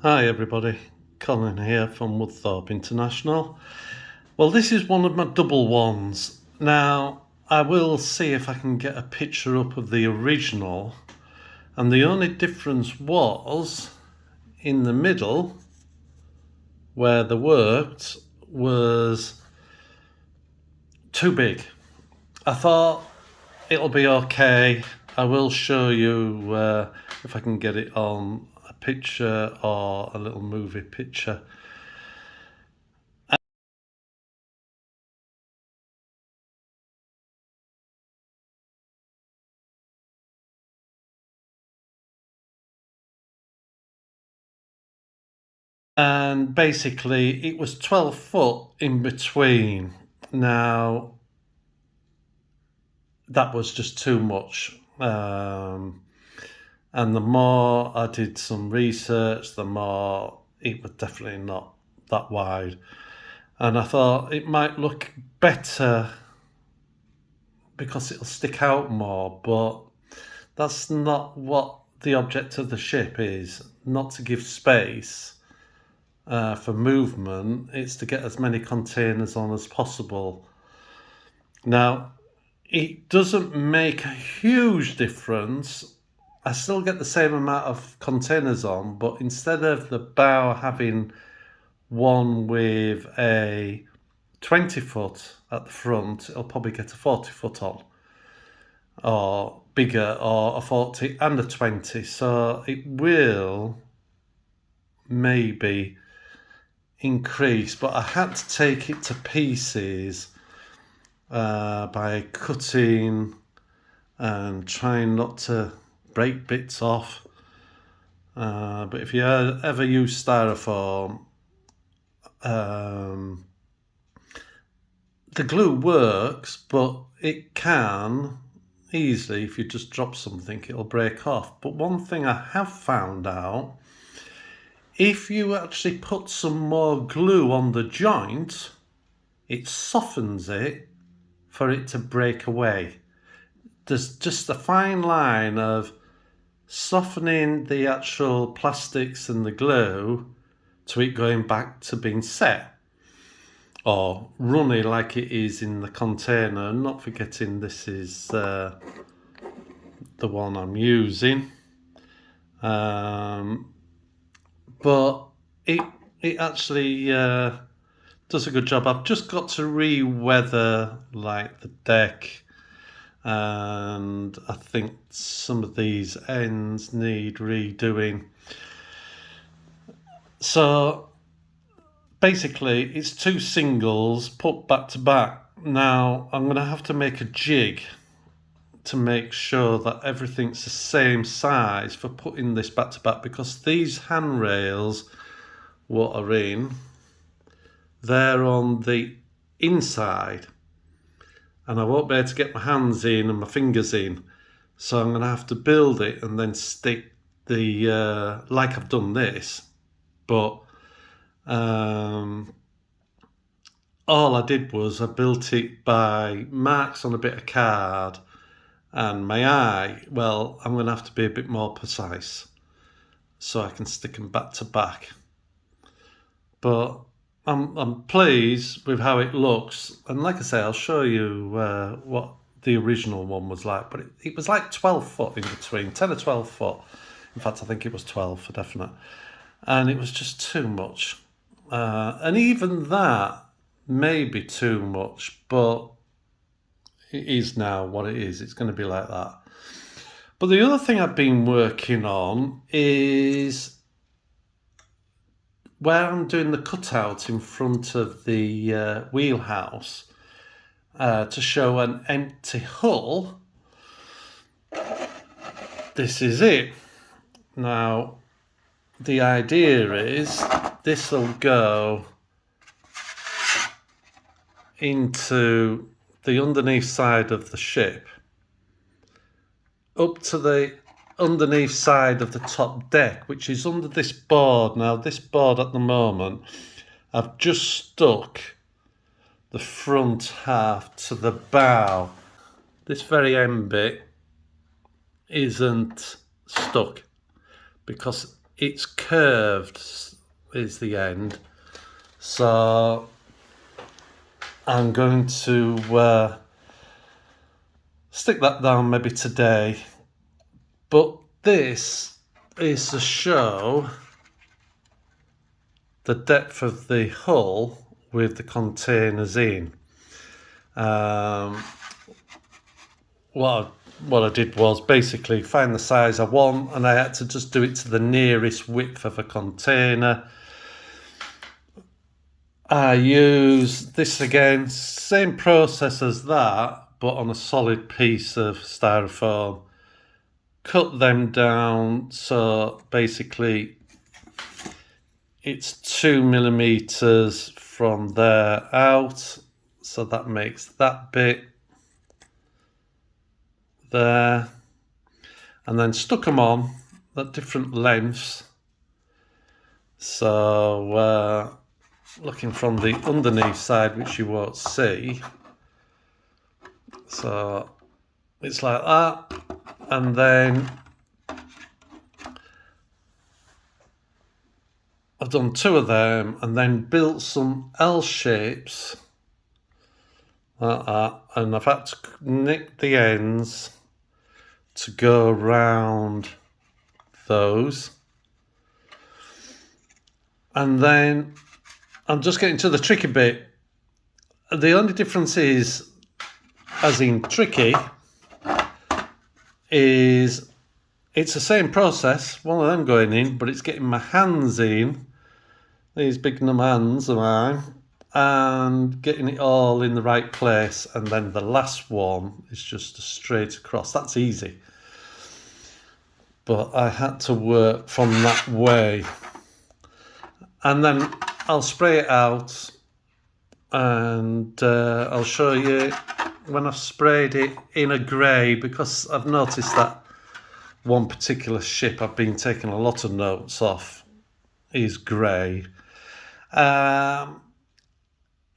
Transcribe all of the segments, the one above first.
Hi everybody, Colin here from Woodthorpe International. Well, this is one of my double ones. Now, I will see if I can get a picture up of the original, and the only difference was in the middle where the worked was too big. I thought it'll be okay. I will show you if I can get it on a picture or a little movie picture. And basically it was 12 foot in between. Now, that was just too much. And the more I did some research, the more it was definitely not that wide. And I thought it might look better because it'll stick out more, but that's not what the object of the ship is, not to give space for movement. It's to get as many containers on as possible. Now, it doesn't make a huge difference. I still get the same amount of containers on, but instead of the bow having one with a 20 foot at the front, it'll probably get a 40 foot on, or bigger, or a 40 and a 20. So it will maybe increase, but I had to take it to pieces by cutting and trying not to break bits off. But if you ever use styrofoam, the glue works, but it can easily, if you just drop something, it'll break off. But one thing I have found out, if you actually put some more glue on the joint, it softens it for it to break away. There's just a fine line of softening the actual plastics and the glue to it going back to being set or runny like it is in the container. Not forgetting this is the one I'm using, but it actually does a good job. I've just got to re-weather like the deck, and I think some of these ends need redoing. So basically it's two singles put back to back. Now I'm going to have to make a jig to make sure that everything's the same size for putting this back to back, because these handrails what are in, they're on the inside and I won't be able to get my hands in and my fingers in, so I'm going to have to build it and then stick the like I've done this, but all I did was I built it by marks on a bit of card and my eye. Well, I'm going to have to be a bit more precise so I can stick them back to back. But I'm pleased with how it looks, and like I say, I'll show you what the original one was like. But it was like 12 foot in between, 10 or 12 foot. In fact, I think it was 12 for definite, and it was just too much. And even that may be too much, but it is now what it is. It's going to be like that. But the other thing I've been working on is where I'm doing the cutout in front of the wheelhouse to show an empty hull. This is it. Now, the idea is this will go into the underneath side of the ship, up to the underneath side of the top deck, which is under this board. Now, this board at the moment, I've just stuck the front half to the bow. This very end bit isn't stuck because it's curved is the end. So I'm going to stick that down maybe today. But this is to show the depth of the hull with the containers in. What I did was basically find the size I want, and I had to just do it to the nearest width of a container. I use this again, same process as that, but on a solid piece of styrofoam. Cut them down, so basically it's 2 millimeters from there out, so that makes that bit there, and then stuck them on at different lengths. So looking from the underneath side, which you won't see, so it's like that, and then I've done 2 of them and then built some L shapes like that, and I've had to nick the ends to go around those. And then I'm just getting to the tricky bit. The only difference is, as in tricky, is it's the same process, one of them going in, but it's getting my hands in, these big numb hands of mine, and getting it all in the right place. And then the last one is just a straight across. That's easy. But I had to work from that way. And then I'll spray it out, and I'll show you when I've sprayed it in a grey, because I've noticed that one particular ship I've been taking a lot of notes off is grey.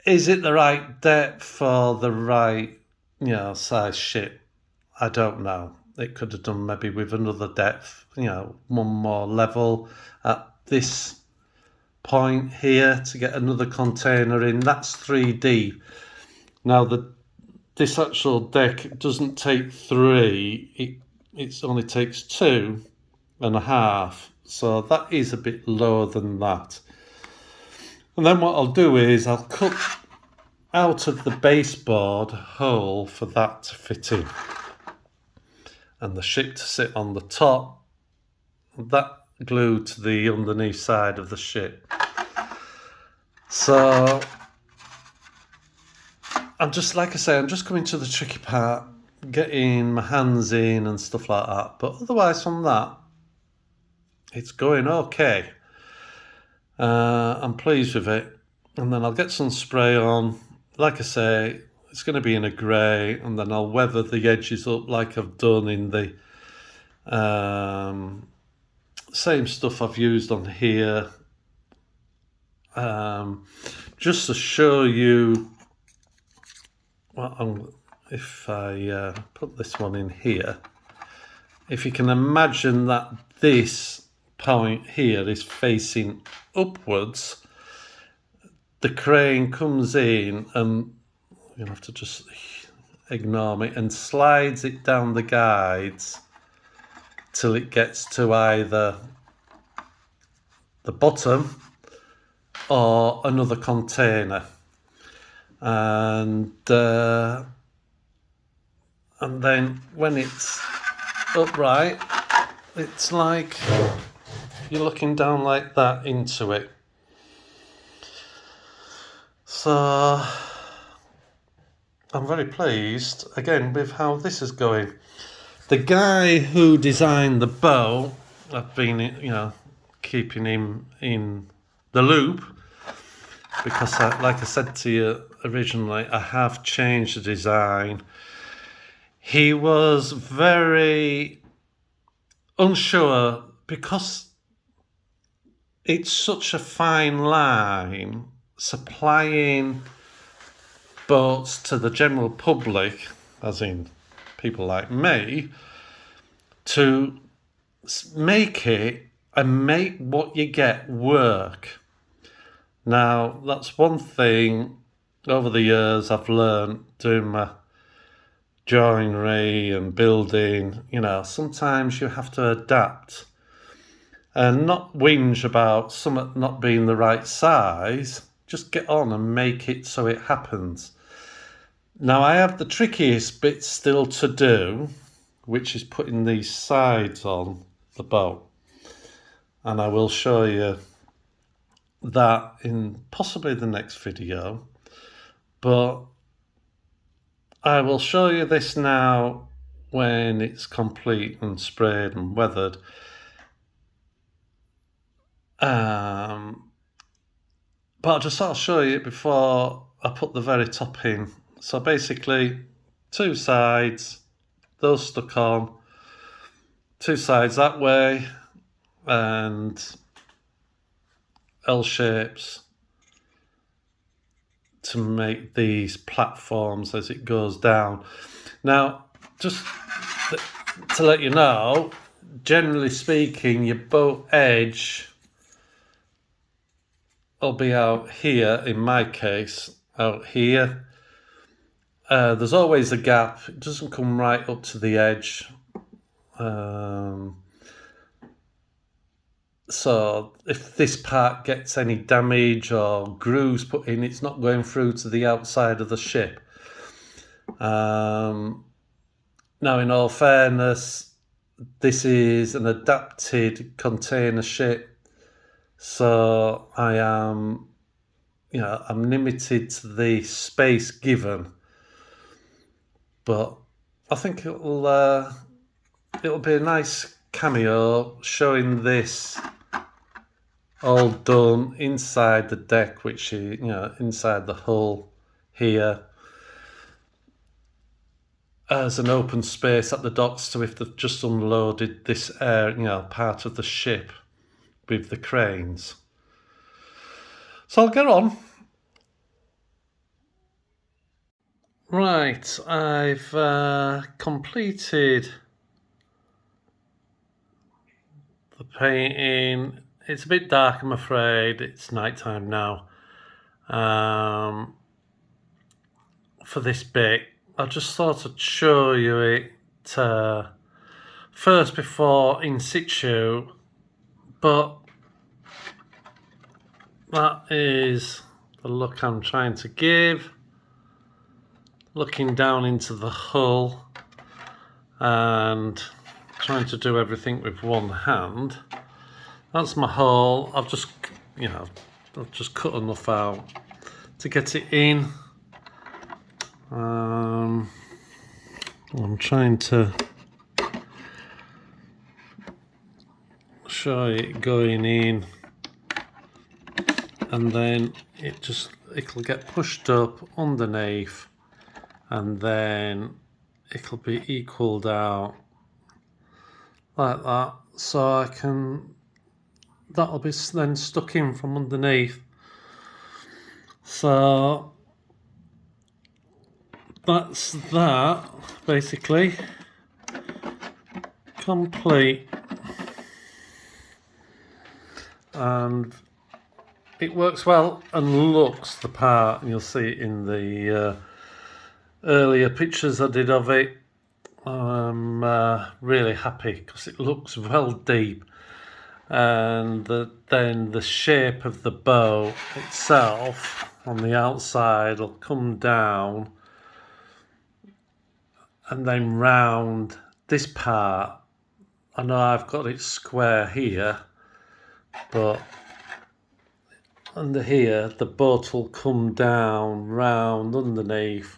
Is it the right depth for the right, size ship? I don't know. It could have done maybe with another depth, one more level at this point here to get another container in. That's 3D. Now this actual deck doesn't take 3, it only takes 2.5, so that is a bit lower than that. And then what I'll do is I'll cut out of the baseboard a hole for that to fit in, and the ship to sit on the top, that glued to the underneath side of the ship. So I'm just coming to the tricky part, getting my hands in and stuff like that. But otherwise from that, it's going okay. I'm pleased with it. And then I'll get some spray on. Like I say, it's going to be in a grey, and then I'll weather the edges up like I've done in the same stuff I've used on here. Just to show you if I put this one in here, if you can imagine that this point here is facing upwards, the crane comes in, and you'll have to just ignore me, and slides it down the guides till it gets to either the bottom or another container, and then when it's upright, it's like you're looking down like that into it. So I'm very pleased again with how this is going. The guy who designed the boat, I've been keeping him in the loop, because like I said to you originally, I have changed the design. He was very unsure, because it's such a fine line supplying boats to the general public, as in people like me, to make it and make what you get work. Now, that's one thing over the years I've learned doing my joinery and building. Sometimes you have to adapt and not whinge about something not being the right size. Just get on and make it so it happens. Now, I have the trickiest bit still to do, which is putting these sides on the boat. And I will show you that in possibly the next video. But I will show you this now when it's complete and sprayed and weathered. But I'll just sort of show you it before I put the very top in. So basically, two sides, those stuck on, two sides that way, and L shapes to make these platforms as it goes down. Now, just to let you know, generally speaking, your boat edge will be out here, in my case, out here. There's always a gap. It doesn't come right up to the edge. So if this part gets any damage or grooves put in, it's not going through to the outside of the ship. Now, in all fairness, this is an adapted container ship. So I'm limited to the space given, but I think it'll be a nice cameo showing this all done inside the deck, which is inside the hull here, as an open space at the docks. So if they've just unloaded this part of the ship with the cranes. So I'll get on. Right, I've completed the painting. It's a bit dark, I'm afraid. It's nighttime now. For this bit, I just thought I'd show you it first before in situ, but that is the look I'm trying to give. Looking down into the hull and trying to do everything with one hand. That's my hull. I've just cut enough out to get it in. I'm trying to show it going in, and then it'll get pushed up underneath, and then it'll be equaled out like that. So that'll be then stuck in from underneath. So that's that, basically complete, and it works well and looks the part, and you'll see it in the earlier pictures I did of it. I'm really happy because it looks well deep, and then the shape of the bow itself on the outside will come down and then round this part. I know I've got it square here, but under here the boat will come down round underneath,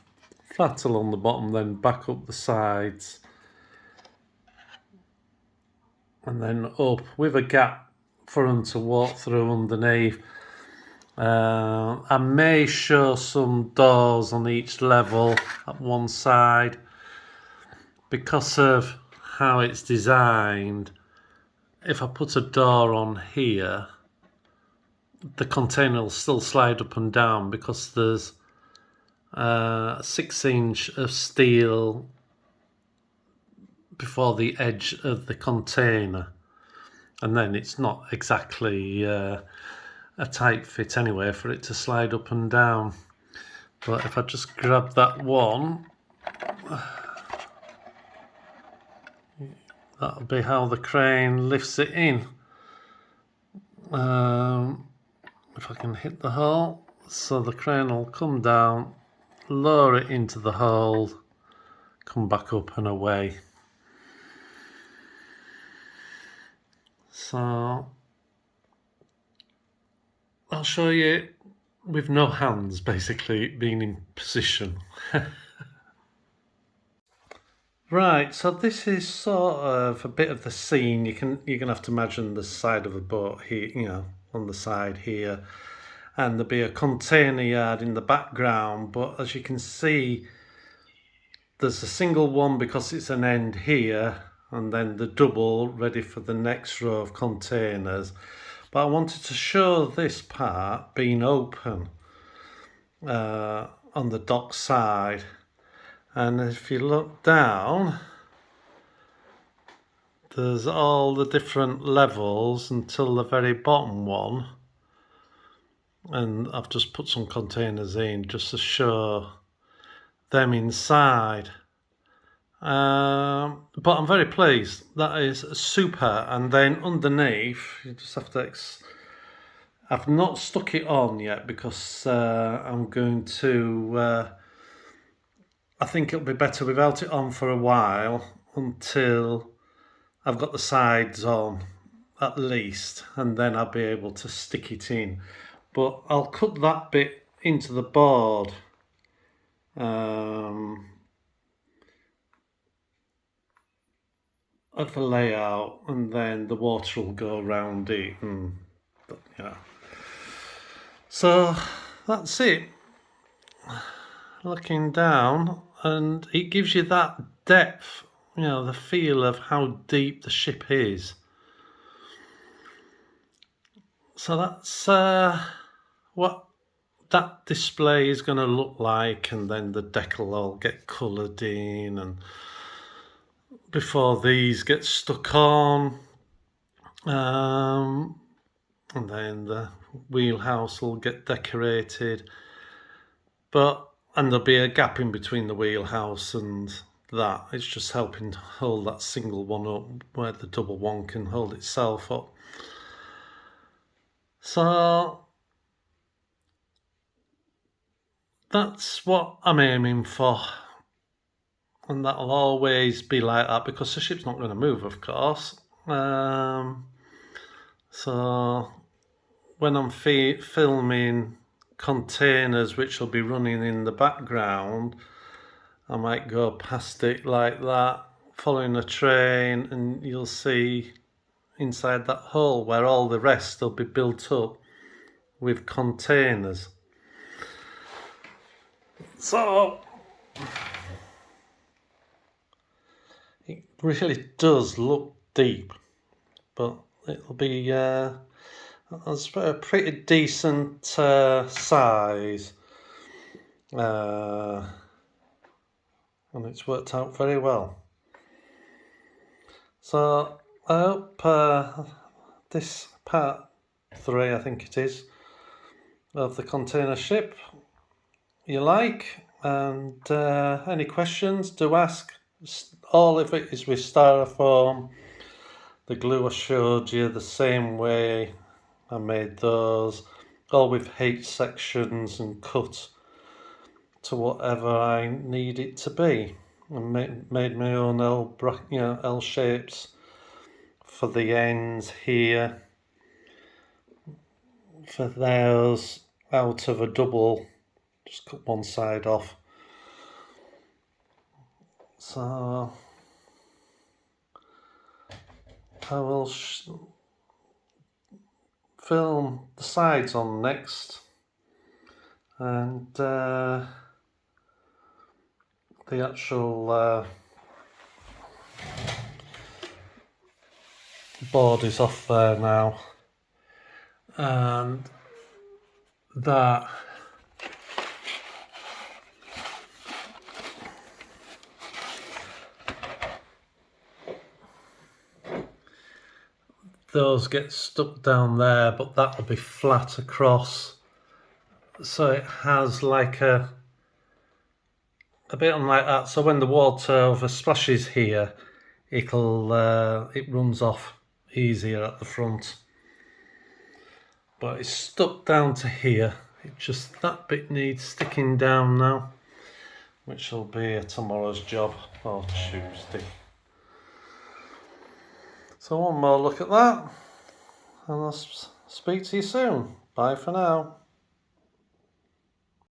flat along the bottom, then back up the sides, and then up with a gap for them to walk through underneath. I may show some doors on each level at one side. Because of how it's designed, if I put a door on here, the container will still slide up and down because there's 6-inch of steel before the edge of the container. and then it's not exactly a tight fit anyway for it to slide up and down. But if I just grab that one, that'll be how the crane lifts it in. If I can hit the hole, so the crane will come down, lower it into the hole, come back up and away. So I'll show you with no hands basically being in position. Right, so this is sort of a bit of the scene. You're gonna have to imagine the side of a boat here, you know, on the side here, and there'll be a container yard in the background. But as you can see, there's a single one because it's an end here, and then the double ready for the next row of containers. But I wanted to show this part being open on the dock side. And if you look down, there's all the different levels until the very bottom one. And I've just put some containers in just to show them inside. But I'm very pleased. That is super. And then underneath, you just have to... I've not stuck it on yet because I'm going to... I think it'll be better without it on for a while until I've got the sides on at least, and then I'll be able to stick it in. But I'll cut that bit into the board of the layout, and then the water will go around it, and yeah. So that's it. Looking down, and it gives you that depth, you know, the feel of how deep the ship is. So that's what that display is going to look like, and then the deck will all get coloured in, and before these get stuck on, and then the wheelhouse will get decorated. And there'll be a gap in between the wheelhouse and that. It's just helping to hold that single one up where the double one can hold itself up. So that's what I'm aiming for. And that'll always be like that because the ship's not going to move, of course. So when I'm filming containers which will be running in the background, I might go past it like that, following a train, and you'll see inside that hole where all the rest will be built up with containers. So it really does look deep, but it'll be a pretty decent size, and it's worked out very well. So I hope this part 3, I think it is, of the container ship you like, and any questions, do ask. All of it is with styrofoam. The glue I showed you, the same way I made those, all with H sections and cut to whatever I need it to be, and made my own L shapes for the ends here, for those out of a double. Just cut one side off. So I will film the sides on next, and the actual board is off there now, and that those get stuck down there, but that'll be flat across. So it has like a bit like that. So when the water over splashes here, it runs off easier at the front. But it's stuck down to here. It just, that bit needs sticking down now, which will be tomorrow's job, or Tuesday. So one more look at that, and I'll speak to you soon. Bye for now.